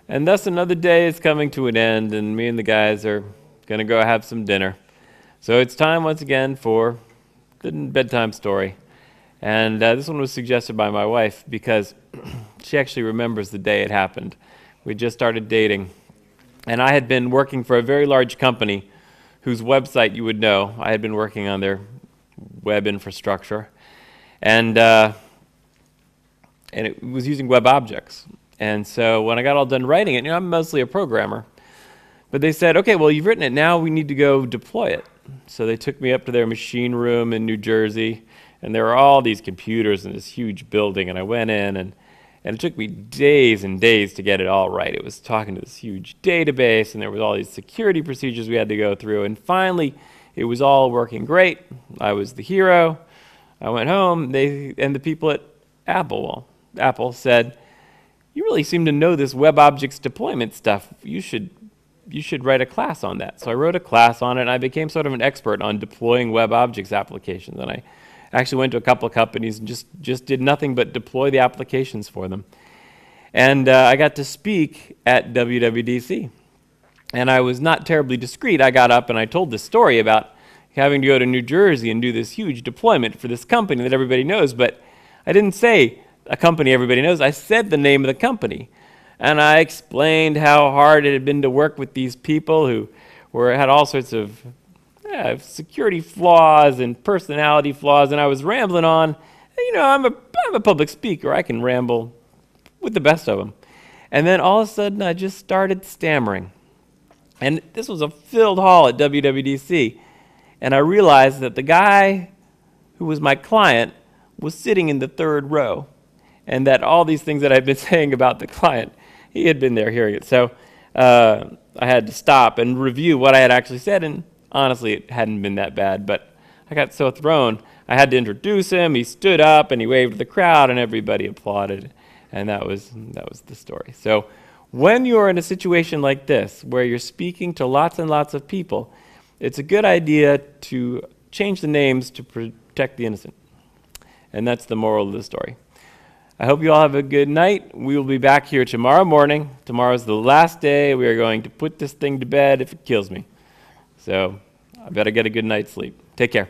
And thus another day is coming to an end, and me and the guys are going to go have some dinner. So it's time once again for the bedtime story. And this one was suggested by my wife because she actually remembers the day it happened. We just started dating, and I had been working for a very large company whose website you would know. I had been working on their web infrastructure, and it was using web objects. And so when I got all done writing it, I'm mostly a programmer, but they said, okay, well, you've written it, now we need to go deploy it. So they took me up to their machine room in New Jersey, and there were all these computers in this huge building, and I went in, and it took me days and days to get it all right. It was talking to this huge database, and there was all these security procedures we had to go through, and finally, it was all working great. I was the hero. I went home, and the people at Apple said, you really seem to know this web objects deployment stuff. You should write a class on that. So I wrote a class on it, and I became sort of an expert on deploying web objects applications. And I actually went to a couple of companies and just did nothing but deploy the applications for them. And I got to speak at WWDC. And I was not terribly discreet. I got up and I told this story about having to go to New Jersey and do this huge deployment for this company that everybody knows. But I didn't say a company everybody knows. I said the name of the company. And I explained how hard it had been to work with these people who had all sorts of security flaws and personality flaws. And I was rambling on. I'm a public speaker. I can ramble with the best of them. And then all of a sudden, I just started stammering. And this was a filled hall at WWDC. And I realized that the guy who was my client was sitting in the third row. And that all these things that I'd been saying about the client, he had been there hearing it. So I had to stop and review what I had actually said, and honestly, it hadn't been that bad. But I got so thrown, I had to introduce him. He stood up, and he waved to the crowd, and everybody applauded. And that was the story. So when you're in a situation like this, where you're speaking to lots and lots of people, it's a good idea to change the names to protect the innocent. And that's the moral of the story. I hope you all have a good night. We will be back here tomorrow morning. Tomorrow's the last day. We are going to put this thing to bed if it kills me. So I better get a good night's sleep. Take care.